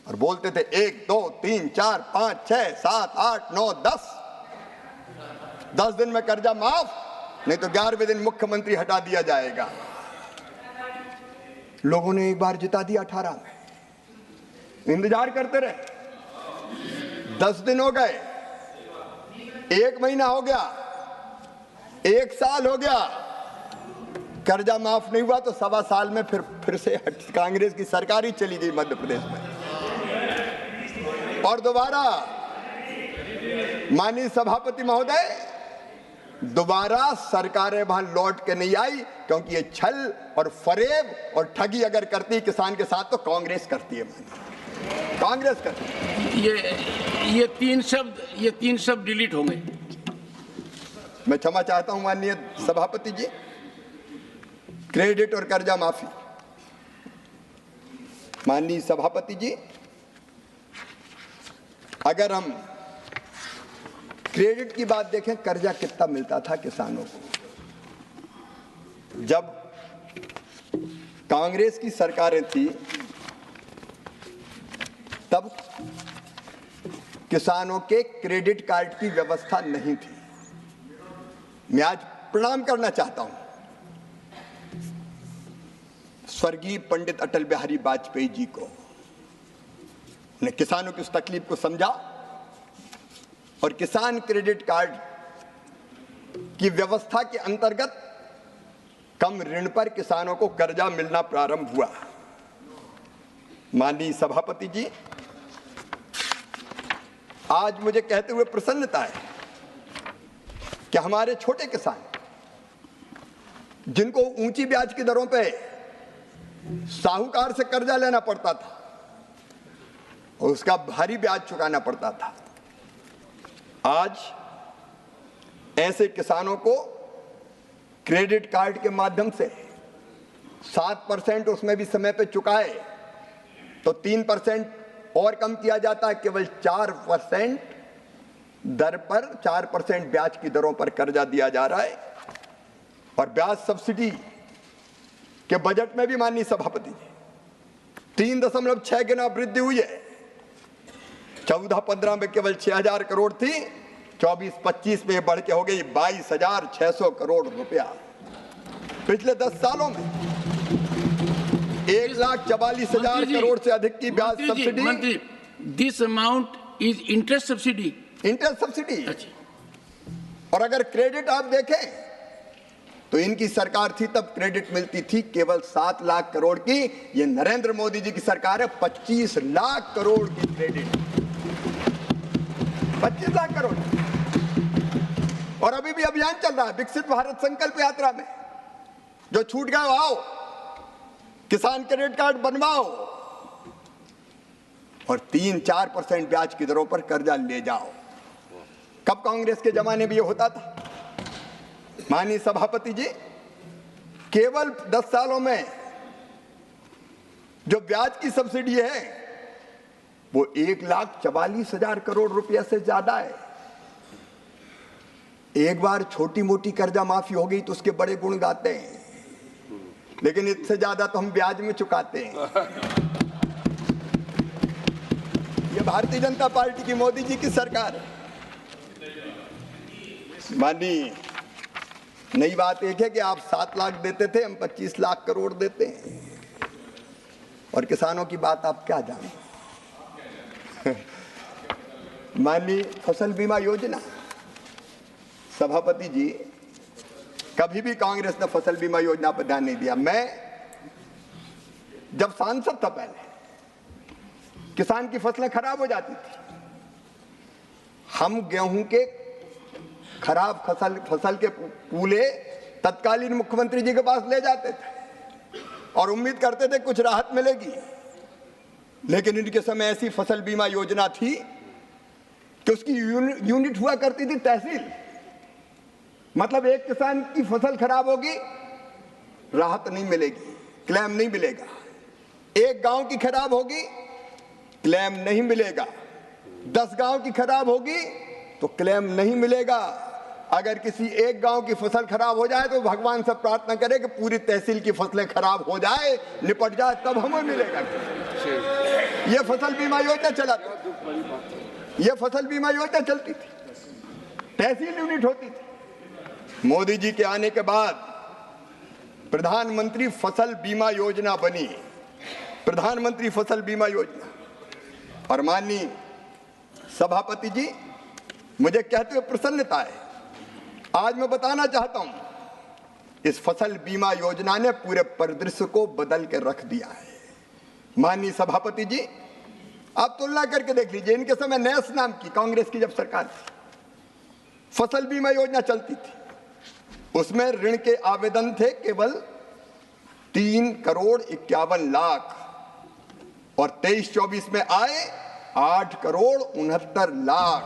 और बोलते थे 1 2 3 4 5 6 7 8 9 10 दिन में कर्जा माफ, नहीं तो 11वें दिन मुख्यमंत्री हटा दिया जाएगा। लोगों ने एक बार जिता दिया 18 में, इंतजार करते रहे। 10 दिन हो गए, 1 महीना हो गया, 1 साल हो गया, कर्जा माफ नहीं हुआ। तो 1.25 साल में फिर से कांग्रेस की सरकार ही चली गई मध्य प्रदेश में, और दोबारा माननीय सभापति महोदय, दोबारा सरकारें वहां लौट के नहीं आई, क्योंकि ये छल और फरेब और ठगी अगर करती किसान के साथ तो कांग्रेस करती है, कांग्रेस करती है। ये तीन शब्द डिलीट होंगे। मैं क्षमा चाहता हूं माननीय सभापति जी। क्रेडिट और कर्जा माफी, माननीय सभापति जी, अगर हम क्रेडिट की बात देखें, कर्जा कितना मिलता था किसानों को जब कांग्रेस की सरकारें थी, तब किसानों के क्रेडिट कार्ड की व्यवस्था नहीं थी। मैं आज प्रणाम करना चाहता हूं स्वर्गीय पंडित अटल बिहारी वाजपेयी जी को। उन्होंने किसानों की उस तकलीफ को समझा और किसान क्रेडिट कार्ड की व्यवस्था के अंतर्गत कम ऋण पर किसानों को कर्जा मिलना प्रारंभ हुआ। माननीय सभापति जी, आज मुझे कहते हुए प्रसन्नता है कि हमारे छोटे किसान, जिनको ऊंची ब्याज की दरों पे साहूकार से कर्जा लेना पड़ता था और उसका भारी ब्याज चुकाना पड़ता था, आज ऐसे किसानों को क्रेडिट कार्ड के माध्यम से 7% उसमें भी समय पे चुकाए तो 3% और कम किया जाता है, केवल 4% दर पर 4% ब्याज की दरों पर कर्जा दिया जा रहा है। और ब्याज सब्सिडी के बजट में भी माननीय सभापति जी 3.6 गुना वृद्धि हुई है। 14-15 में केवल 6,000 करोड़ थी, 24-25 में बढ़ के हो गई 22,600 करोड़ रुपया। पिछले 10 सालों में 1,44,000 करोड़ से अधिक की ब्याज सब्सिडी। मंत्री, this amount is interest subsidy. Interest subsidy. और अगर क्रेडिट आप देखें तो इनकी सरकार थी तब क्रेडिट मिलती थी केवल 7 लाख करोड़ की। ये नरेंद्र मोदी जी की सरकार है, 25 लाख करोड़ की क्रेडिट, 25 लाख करोड़। और अभी भी अभियान चल रहा है विकसित भारत संकल्प यात्रा में, जो छूट गया आओ, किसान क्रेडिट कार्ड बनवाओ और 3-4% ब्याज की दरों पर कर्जा ले जाओ। कब कांग्रेस के जमाने में ये होता था? माननीय सभापति जी, केवल 10 सालों में जो ब्याज की सब्सिडी है वो 1,44,000 करोड़ रुपया से ज्यादा है। एक बार छोटी मोटी कर्जा माफी हो गई तो उसके बड़े गुण गाते हैं, लेकिन इससे ज्यादा तो हम ब्याज में चुकाते हैं। ये भारतीय जनता पार्टी की, मोदी जी की सरकार है। माननीय, नई बात एक है कि आप 7 लाख देते थे, हम 25 लाख करोड़ देते हैं। और किसानों की बात आप क्या जाने। माननीय फसल बीमा योजना, सभापति जी, कभी भी कांग्रेस ने फसल बीमा योजना पर ध्यान नहीं दिया। मैं जब सांसद था पहले, किसान की फसलें खराब हो जाती थी, हम गेहूं के खराब फसल के पूले तत्कालीन मुख्यमंत्री जी के पास ले जाते थे और उम्मीद करते थे कुछ राहत मिलेगी। लेकिन इनके समय ऐसी फसल बीमा योजना थी कि उसकी यूनिट हुआ करती थी तहसील। मतलब एक किसान की फसल खराब होगी, राहत नहीं मिलेगी, क्लेम नहीं मिलेगा। एक गांव की खराब होगी, क्लेम नहीं मिलेगा। 10 गांव की खराब होगी तो क्लेम नहीं मिलेगा। अगर किसी एक गांव की फसल खराब हो जाए तो भगवान से प्रार्थना करे कि पूरी तहसील की फसलें खराब हो जाए, निपट जाए, तब हमें मिलेगा। ये फसल बीमा योजना चला था, ये फसल बीमा योजना चलती थी, तहसील यूनिट होती थी। मोदी जी के आने के बाद प्रधानमंत्री फसल बीमा योजना बनी, प्रधानमंत्री फसल बीमा योजना। और माननीय सभापति जी, मुझे कहते हुए प्रसन्नता है, आज मैं बताना चाहता हूं, इस फसल बीमा योजना ने पूरे परिदृश्य को बदल के रख दिया है। माननीय सभापति जी, आप तुलना करके देख लीजिए, इनके समय नैस नाम की कांग्रेस की जब सरकार थी, फसल बीमा योजना चलती थी, उसमें ऋण के आवेदन थे केवल 3,51,00,000 और 23-24 में आए 8,69,00,000।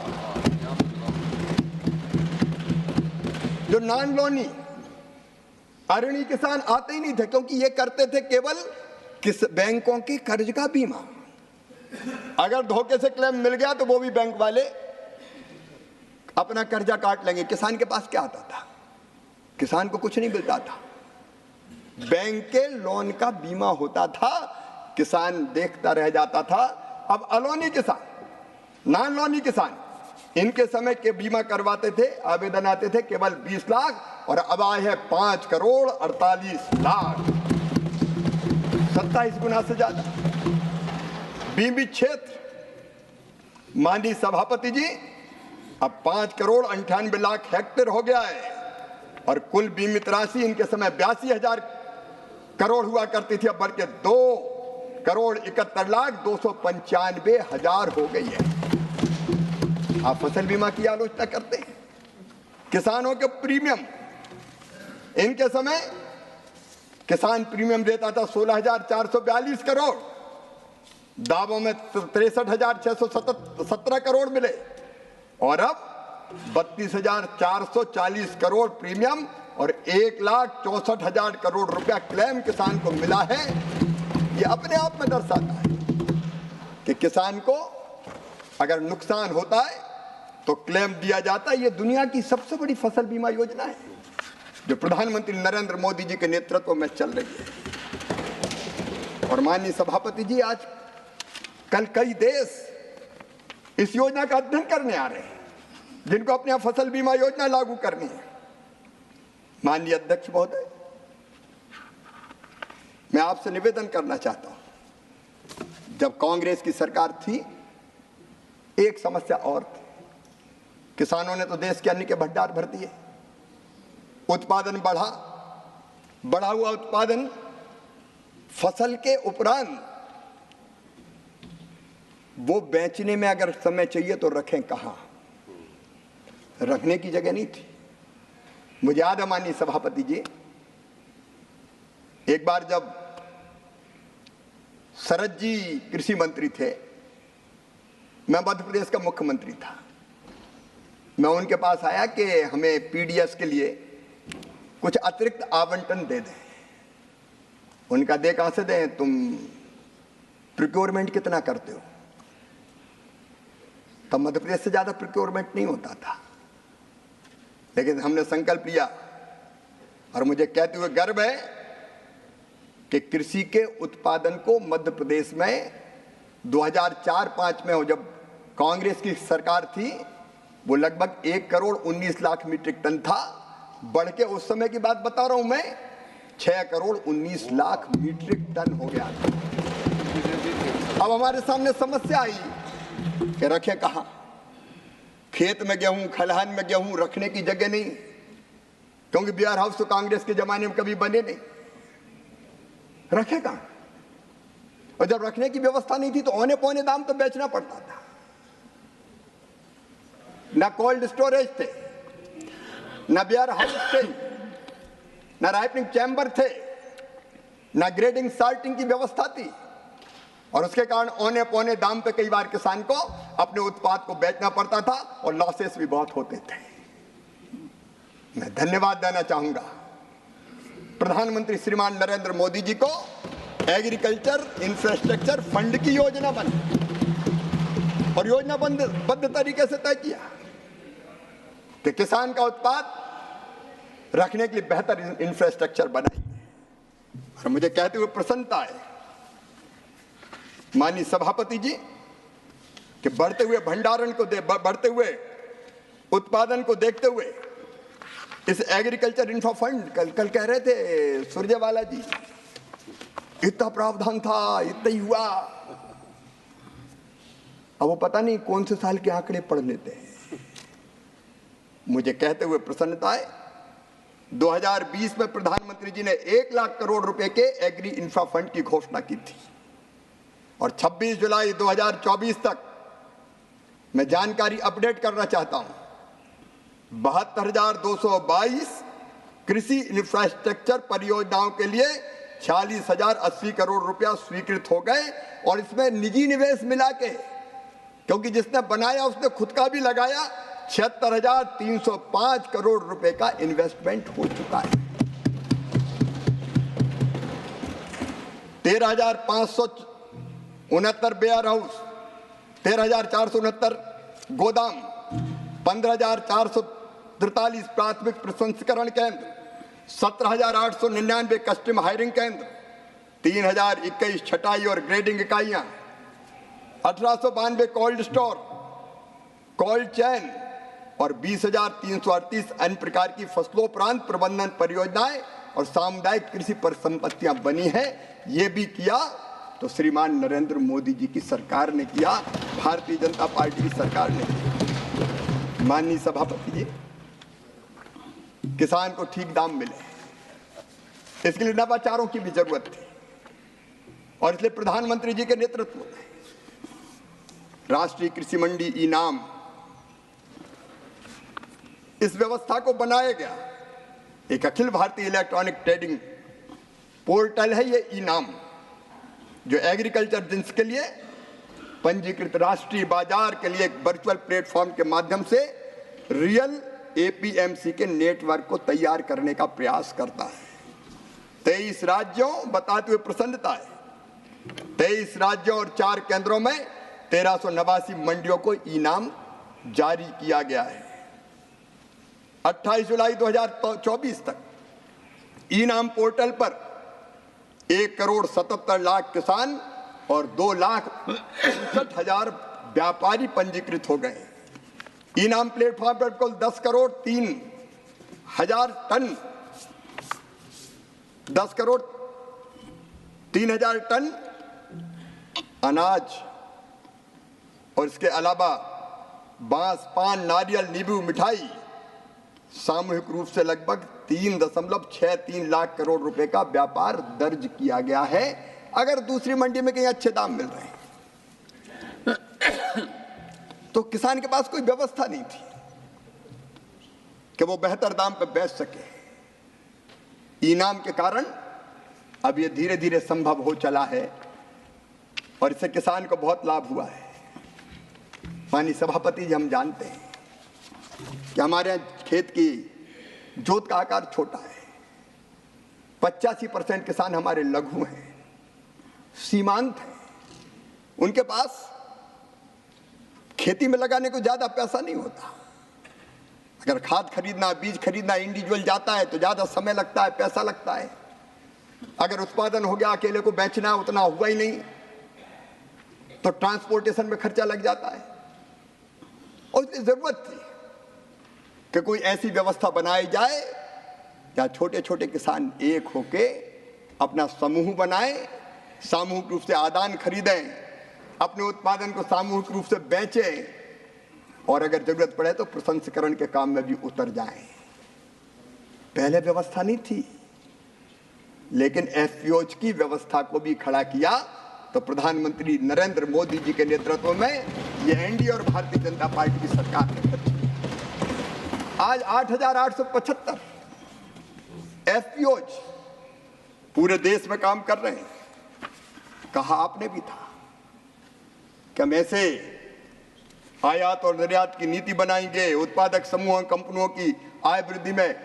जो नॉन लोनी अऋणी किसान आते ही नहीं थे, क्योंकि ये करते थे केवल किस बैंकों के कर्ज का बीमा। अगर धोखे से क्लेम मिल गया तो वो भी बैंक वाले अपना कर्जा काट लेंगे। किसान के पास क्या आता था? किसान को कुछ नहीं मिलता था, बैंक के लोन का बीमा होता था, किसान देखता रह जाता था। अब अलोनी किसान, नॉन लोनी किसान, इनके समय के बीमा करवाते थे, आवेदन आते थे केवल 20 लाख और अब आए हैं 5,48,00,000, 27 गुना से ज्यादा। बीमित क्षेत्र, माननीय सभापति जी, अब 5,98,00,000 हेक्टेयर हो गया है और कुल बीमित राशि इनके समय 82,000 करोड़ हुआ करती थी, अब बढ़ के 2,71,295,000 हो गई है। आप फसल बीमा की आलोचना करते हैं। किसानों के प्रीमियम, इनके समय किसान प्रीमियम देता था 16,442 करोड़, दावों में 63,617 करोड़ मिले और अब 32,440 करोड़ प्रीमियम और 1,64,000 करोड़ रुपया क्लेम किसान को मिला है। ये अपने आप में दर्शाता है कि किसान को अगर नुकसान होता है तो क्लेम दिया जाता है। ये दुनिया की सबसे बड़ी फसल बीमा योजना है जो प्रधानमंत्री नरेंद्र मोदी जी के नेतृत्व में चल रही है। और माननीय सभापति जी, आज कल कई देश इस योजना का अध्ययन करने आ रहे हैं, जिनको अपने यहाँ फसल बीमा योजना लागू करनी है। माननीय अध्यक्ष महोदय, मैं आपसे निवेदन करना चाहता हूं, जब कांग्रेस की सरकार थी एक समस्या और थी, किसानों ने तो देश के अन्न के भंडार भर दिए, उत्पादन बढ़ा हुआ उत्पादन फसल के उपरांत वो बेचने में अगर समय चाहिए तो रखें कहां? रखने की जगह नहीं थी। मुझे याद है माननीय सभापति जी, एक बार जब शरद जी कृषि मंत्री थे, मैं मध्य प्रदेश का मुख्यमंत्री था, मैं उनके पास आया कि हमें पीडीएस के लिए कुछ अतिरिक्त आवंटन दे दें। उनका दे कहां से दें, तुम प्रोक्योरमेंट कितना करते हो? तब मध्य प्रदेश से ज्यादा प्रोक्योरमेंट नहीं होता था, लेकिन हमने संकल्प लिया और मुझे कहते हुए गर्व है कि कृषि के उत्पादन को मध्य प्रदेश में 2004-05 में, जब कांग्रेस की सरकार थी, वो लगभग 1,19,00,000 मीट्रिक टन था, बढ़ के उस समय की बात बता रहा हूं मैं, 6,19,00,000 मीट्रिक टन हो गया था। अब हमारे सामने समस्या आई कि रखे कहां? खेत में गेहूं, खलिहान में गेहूं रखने की जगह नहीं, क्योंकि वेयर हाउस तो कांग्रेस के जमाने में कभी बने नहीं, रखेगा। और जब रखने की व्यवस्था नहीं थी तो औने पौने दाम तो बेचना पड़ता था। ना कोल्ड स्टोरेज थे, ना वेयर हाउस थे, ना राइपनिंग चैम्बर थे, ना ग्रेडिंग साल्टिंग की व्यवस्था थी, और उसके कारण औने पौने दाम पे कई बार किसान को अपने उत्पाद को बेचना पड़ता था और लॉसेस भी बहुत होते थे। मैं धन्यवाद देना चाहूंगा प्रधानमंत्री श्रीमान नरेंद्र मोदी जी को, एग्रीकल्चर इंफ्रास्ट्रक्चर फंड की योजना बनी और योजनाबद्ध तरीके से तय किया कि किसान का उत्पाद रखने के लिए बेहतर इंफ्रास्ट्रक्चर बनाइए। और मुझे कहते हुए प्रसन्नता है माननीय सभापति जी कि बढ़ते हुए भंडारण को बढ़ते हुए उत्पादन को देखते हुए इस एग्रीकल्चर इंफ्रा फंड, कल कह रहे थे सुरजेवाला जी, इतना प्रावधान था, इतना ही हुआ। अब वो पता नहीं कौन से साल के आंकड़े पढ़ लेते हैं। मुझे कहते हुए प्रसन्नता है 2020 में प्रधानमंत्री जी ने 1 लाख करोड़ रुपए के एग्री इंफ्रा फंड की घोषणा की थी और 26 जुलाई 2024 तक मैं जानकारी अपडेट करना चाहता हूं, 72,222 कृषि इंफ्रास्ट्रक्चर परियोजनाओं के लिए 46,080 करोड़ रुपया स्वीकृत हो गए। और इसमें निजी निवेश मिला के, क्योंकि जिसने बनाया उसने खुद का भी लगाया, 76,305 करोड़ रुपए का इन्वेस्टमेंट हो चुका है। 13,569 वेयर हाउस, 13,469 गोदाम, 15,443 प्राथमिक प्रसंस्करण केंद्र, 17,899 कस्टम हायरिंग केंद्र, 3,021 छटाई और ग्रेडिंग इकाइयां, 1892 कोल्ड स्टोर, कोल्ड चैन और 20,338 अन्य प्रकार की फसलोपरांत प्रबंधन परियोजनाएं और सामुदायिक कृषि परिसंपत्तियां बनी हैं। ये भी किया तो श्रीमान नरेंद्र मोदी जी की सरकार ने किया, भारतीय जनता पार्टी की सरकार ने किया। माननीय सभापति जी, किसान को ठीक दाम मिले, इसके लिए नवाचारों की भी जरूरत थी और इसलिए प्रधानमंत्री जी के नेतृत्व में राष्ट्रीय कृषि मंडी इनाम, इस व्यवस्था को बनाया गया। एक Akhil Bharatiya electronic trading portal है ये इनाम, जो एग्रीकल्चर जिन्स के लिए पंजीकृत राष्ट्रीय बाजार के लिए एक वर्चुअल प्लेटफॉर्म के माध्यम से रियल एपीएमसी के नेटवर्क को तैयार करने का प्रयास करता है। 23 राज्यों, बताते हुए प्रसन्नता है, 23 राज्यों और 4 केंद्रों में 1389 मंडियों को इनाम जारी किया गया है। 28 जुलाई 2024 तक इनाम पोर्टल पर 1,77,00,000 किसान और 2,65,000 व्यापारी पंजीकृत हो गए। इनाम प्लेटफॉर्म पर कुल 10,03,000 टन 10,03,000 टन अनाज और इसके अलावा बांस, पान, नारियल, नींबू, मिठाई सामूहिक रूप से लगभग 3.63 लाख करोड़ रुपए का व्यापार दर्ज किया गया है। अगर दूसरी मंडी में कहीं अच्छे दाम मिल रहे हैं तो किसान के पास कोई व्यवस्था नहीं थी कि वो बेहतर दाम पर बेच सके। इनाम के कारण अब ये धीरे धीरे संभव हो चला है और इससे किसान को बहुत लाभ हुआ है। माननीय सभापति जी, हम जानते हैं कि हमारे यहाँ खेत की जोत का आकार छोटा है। 85% किसान हमारे लघु हैं, सीमांत हैं। उनके पास खेती में लगाने को ज्यादा पैसा नहीं होता। अगर खाद खरीदना, बीज खरीदना इंडिविजुअल जाता है तो ज्यादा समय लगता है, पैसा लगता है। अगर उत्पादन हो गया, अकेले को बेचना उतना हुआ ही नहीं तो ट्रांसपोर्टेशन में खर्चा लग जाता है। और इसलिए जरूरत थी कि कोई ऐसी व्यवस्था बनाई जाए जहाँ छोटे छोटे किसान एक होके अपना समूह बनाए, सामूहिक रूप से आदान खरीदें, अपने उत्पादन को सामूहिक रूप से बेचें और अगर जरूरत पड़े तो प्रसंस्करण के काम में भी उतर जाएं। पहले व्यवस्था नहीं थी, लेकिन एफपीओज की व्यवस्था को भी खड़ा किया तो प्रधानमंत्री नरेंद्र मोदी जी के नेतृत्व में ये एनडीए और भारतीय जनता पार्टी की सरकार ने की। आज 8,875 एफपीओज पूरे देश में काम कर रहे हैं। कहा आपने भी था कि हम ऐसे आयात और निर्यात की नीति बनाएंगे, उत्पादक समूह कंपनियों की आय वृद्धि में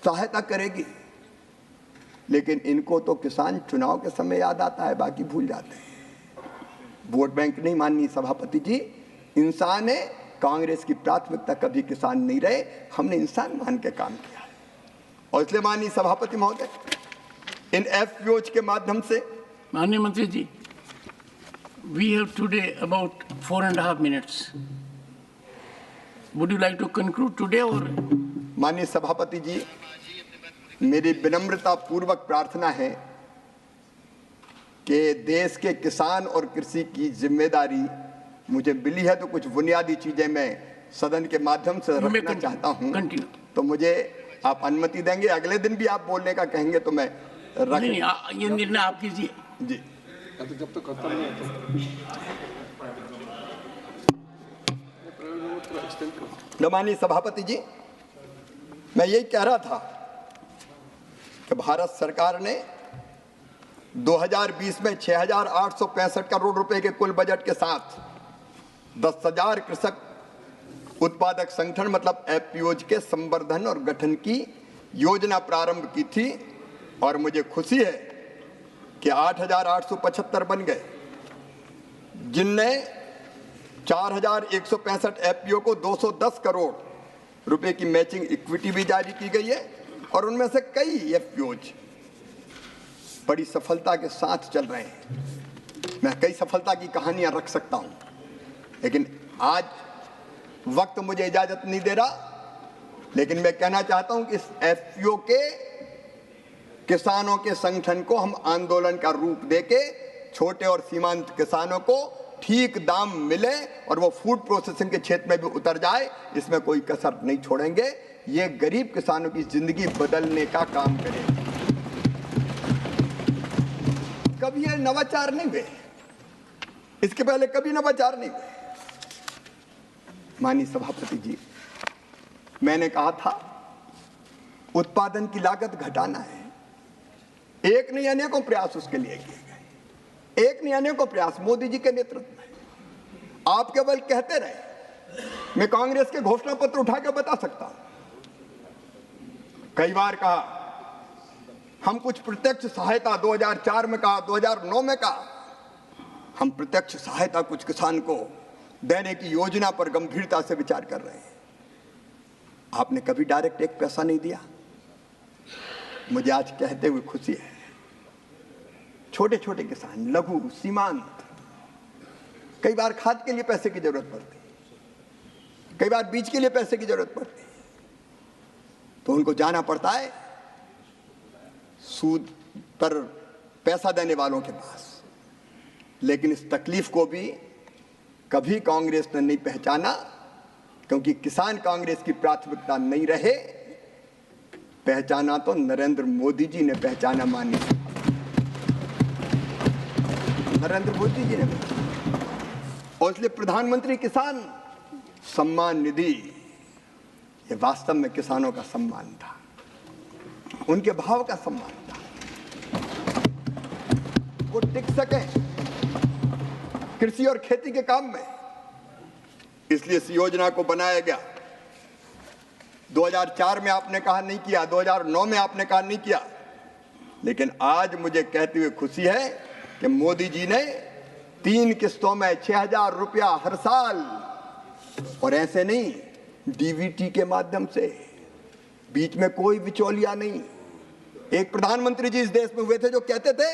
सहायता करेगी, लेकिन इनको तो किसान चुनाव के समय याद आता है, बाकी भूल जाते हैं। वोट बैंक नहीं माननीय सभापति जी, इंसान है। कांग्रेस की प्राथमिकता कभी किसान नहीं रहे, हमने इंसान मान के काम किया है। और इसलिए माननीय सभापति महोदय, इन एफपीओज के माध्यम से माननीय मंत्री जी, we have today about 4.5 minutes. Would you like to conclude today or? माननीय सभापति जी, मेरी विनम्रता पूर्वक प्रार्थना है कि देश के किसान और कृषि की जिम्मेदारी मुझे मिली है, तो कुछ बुनियादी चीजें मैं सदन के माध्यम से रखना चाहता हूं। तो मुझे आप अनुमति देंगे? अगले दिन भी आप बोलने का कहेंगे तो मैं नहीं, ये निर्णय आप कीजिए जी। जब तक खत्म नहीं होता। माननीय सभापति जी, मैं यही कह रहा था कि भारत सरकार ने 2020 में 6,865 करोड़ रुपए के कुल बजट के साथ 10,000 कृषक उत्पादक संगठन मतलब एफपीओज के संवर्धन और गठन की योजना प्रारंभ की थी। और मुझे खुशी है कि 8,875 बन गए, जिनने 4,165 एफपीओ को 210 करोड़ रुपए की मैचिंग इक्विटी भी जारी की गई है। और उनमें से कई एफपीओज बड़ी सफलता के साथ चल रहे हैं। मैं कई सफलता की कहानियां रख सकता हूं, लेकिन आज वक्त मुझे इजाजत नहीं दे रहा। लेकिन मैं कहना चाहता हूं कि इस एफपीओ के किसानों के संगठन को हम आंदोलन का रूप देके छोटे और सीमांत किसानों को ठीक दाम मिले और वो फूड प्रोसेसिंग के क्षेत्र में भी उतर जाए, इसमें कोई कसर नहीं छोड़ेंगे। ये गरीब किसानों की जिंदगी बदलने का काम करेगा। कभी ये नवाचार नहीं हुए, इसके पहले कभी नवाचार नहीं हुए। माननीय सभापति जी, मैंने कहा था उत्पादन की लागत घटाना है। एक नहीं अनेकों प्रयास उसके लिए किए गए, एक नहीं अनेकों प्रयास मोदी जी के नेतृत्व में। आप केवल कहते रहे, मैं कांग्रेस के घोषणा पत्र उठा के बता सकता हूं। कई बार कहा हम कुछ प्रत्यक्ष सहायता 2004 में कहा, 2009 में कहा हम प्रत्यक्ष सहायता कुछ किसान को देने की योजना पर गंभीरता से विचार कर रहे हैं। आपने कभी डायरेक्ट एक पैसा नहीं दिया। मुझे आज कहते हुए खुशी है, छोटे छोटे किसान, लघु सीमांत, कई बार खाद के लिए पैसे की जरूरत पड़ती, कई बार बीज के लिए पैसे की जरूरत पड़ती, तो उनको जाना पड़ता है सूद पर पैसा देने वालों के पास। लेकिन इस तकलीफ को भी कभी कांग्रेस ने नहीं पहचाना, क्योंकि किसान कांग्रेस की प्राथमिकता नहीं रहे। पहचाना तो नरेंद्र मोदी जी ने पहचाना, माननीय नरेंद्र मोदी जी ने। और इसलिए प्रधानमंत्री किसान सम्मान निधि ये वास्तव में किसानों का सम्मान था, उनके भाव का सम्मान था। वो टिक सके कृषि और खेती के काम में, इसलिए इस योजना को बनाया गया। 2004 में आपने कहा नहीं किया, 2009 में आपने कहा नहीं किया, लेकिन आज मुझे कहते हुए खुशी है कि मोदी जी ने 3 किस्तों में 6,000 रुपया हर साल, और ऐसे नहीं डीबीटी के माध्यम से, बीच में कोई बिचौलिया नहीं। एक प्रधानमंत्री जी इस देश में हुए थे जो कहते थे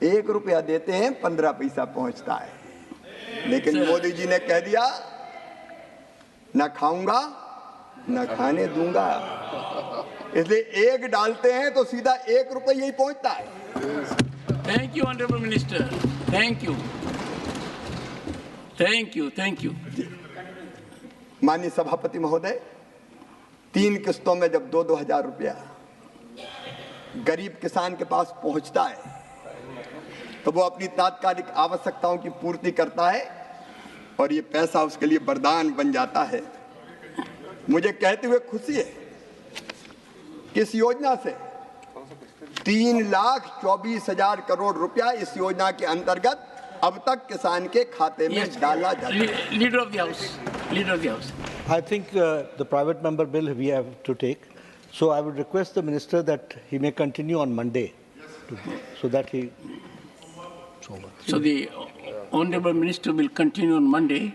1 रुपया देते हैं 15 पैसा पहुंचता है, लेकिन मोदी जी ने कह दिया ना खाऊंगा ना खाने दूंगा। इसलिए एक डालते हैं तो सीधा 1 रुपया ही पहुंचता है। Thank you honourable minister, thank you, thank you, thank you. माननीय सभापति महोदय, 3 किस्तों में जब 2-2 हजार रुपया गरीब किसान के पास पहुंचता है तो वो अपनी तात्कालिक आवश्यकताओं की पूर्ति करता है और ये पैसा उसके लिए वरदान बन जाता है। मुझे कहते हुए खुशी है कि इस योजना से 3,24,000 करोड़ रुपया इस योजना के अंतर्गत अब तक किसान के खाते में डाला जाता है। Leader of the House. Leader of the House. I think the private member bill we have to take. So I would request the minister that he may continue on Monday, so that he. So the honorable minister will continue on Monday.